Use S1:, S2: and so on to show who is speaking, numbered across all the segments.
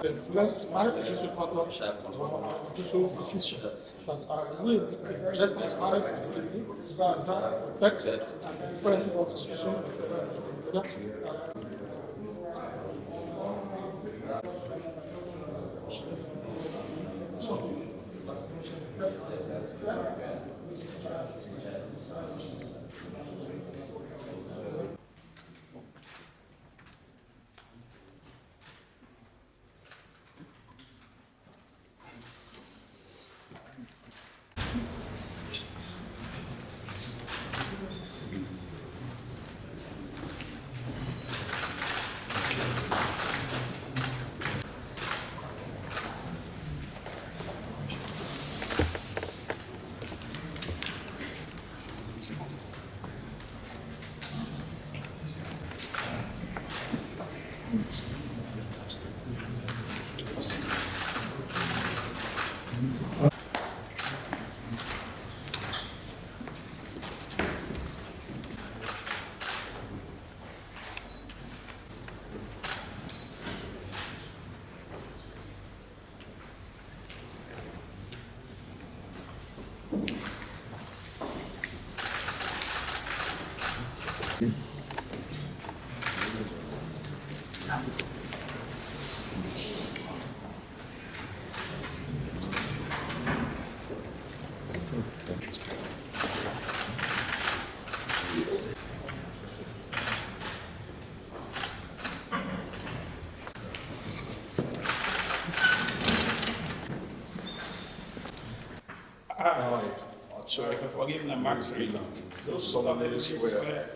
S1: Influence manifestation pattern official decision that are with just as marriage that protected and defend the constitution of the
S2: So if I forgive the maximum, those solemnities swear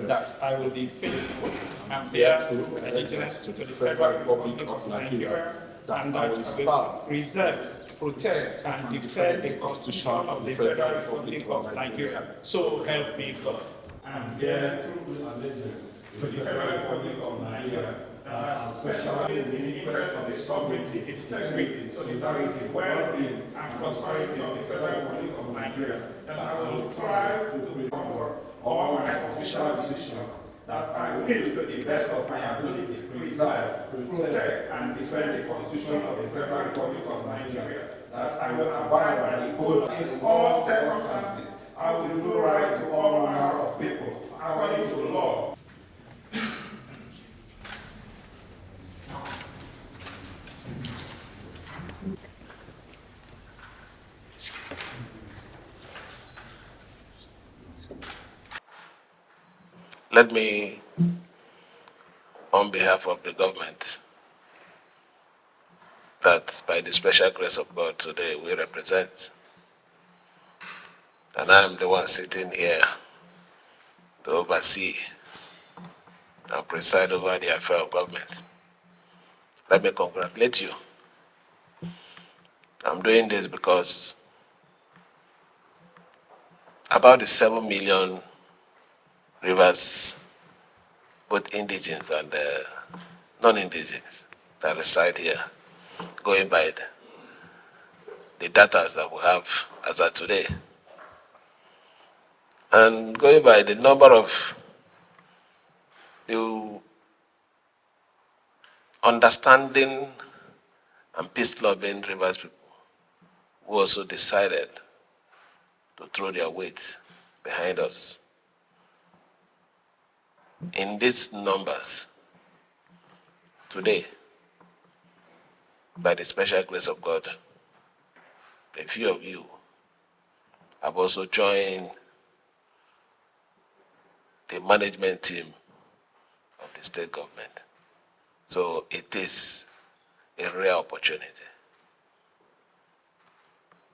S2: that I will be faithful and bear true allegiance to the Federal Republic of Nigeria, and that I will serve, preserve, protect, and defend the Constitution of the Federal Republic of Nigeria. So help me God. And bear true allegiance to the Federal Republic of Nigeria, that I specialize in the interest of the sovereignty, integrity, solidarity, well-being, and prosperity of the Federal Republic of Nigeria, that I will strive to perform all my official decisions, that I will, to the best of my ability, preserve, protect, and defend the Constitution of the Federal Republic of Nigeria, that I will abide by the code in all circumstances. I will do right to all manner of people, according to law.
S3: Let me, on behalf of the government, that by the special grace of God today we represent, and I am the one sitting here to oversee and preside over the affair of government. Let me congratulate you. I'm doing this because about the 7 million rivers, both indigenes and non-indigenes that reside here, going by the data that we have as of today, and going by the number of the understanding and peace-loving rivers people who also decided to throw their weight behind us. In these numbers, today, by the special grace of God, a few of you have also joined the management team of the state government. So it is a rare opportunity.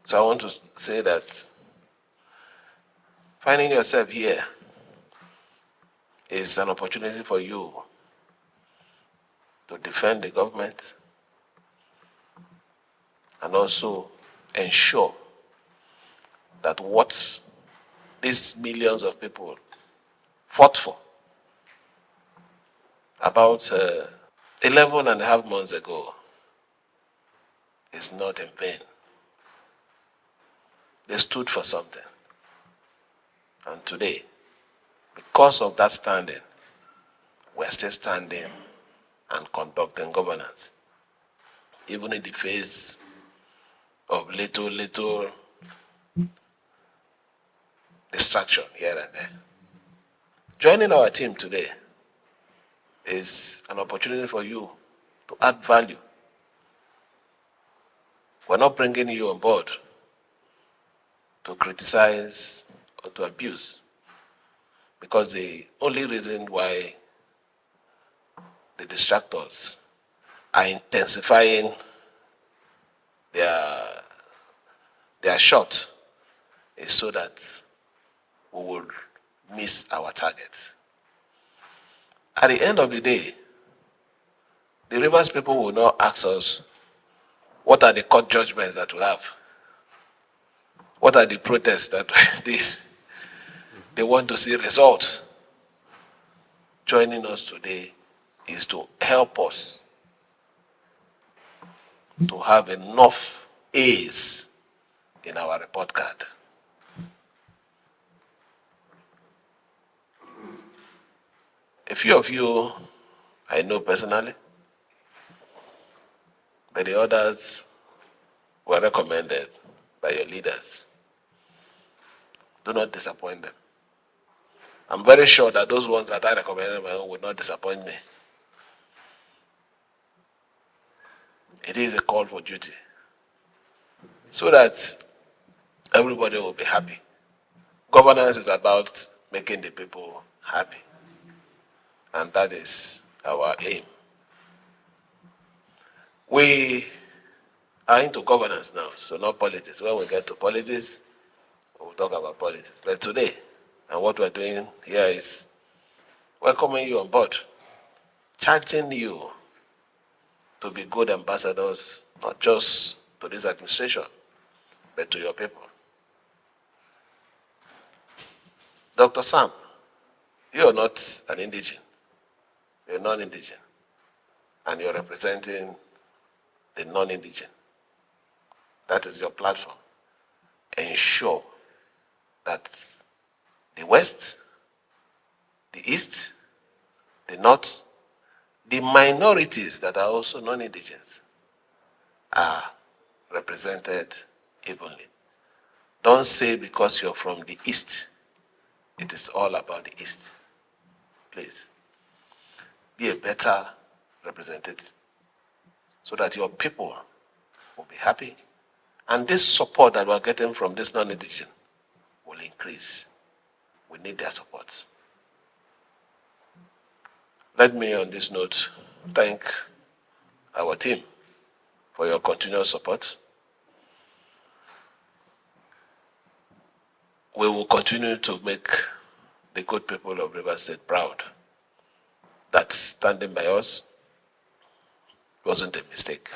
S3: So I want to say that finding yourself here is an opportunity for you to defend the government and also ensure that what these millions of people fought for about 11 and a half months ago is not in vain. They stood for something. And today, because of that standing, we are still standing and conducting governance, even in the face of little distraction here and there. Joining our team today is an opportunity for you to add value. We're not bringing you on board to criticize or to abuse, because the only reason why the distractors are intensifying their shot is so that we will miss our target. At the end of the day, the Rivers people will not ask us, what are the court judgments that we have? What are the protests that they want to see results? Joining us today is to help us to have enough A's in our report card. A few of you I know personally, but the others were recommended by your leaders. Do not disappoint them. I'm very sure that those ones that I recommended will not disappoint me. It is a call for duty, so that everybody will be happy. Governance is about making the people happy, and that is our aim. We are into governance now, so not politics. When we get to politics, we'll talk about politics. But today, and what we're doing here is welcoming you on board, charging you to be good ambassadors, not just to this administration, but to your people. Dr. Sam, you are not an indigene. You're non-indigene. And you're representing the non-indigene. That is your platform. Ensure that the West, the East, the North, the minorities that are also non-indigens are represented evenly. Don't say because you're from the East, it is all about the East. Please, be a better representative so that your people will be happy. And this support that we're getting from this non-indigen will increase. We need their support. Let me, on this note, thank our team for your continuous support. We will continue to make the good people of Rivers State proud. That standing by us wasn't a mistake.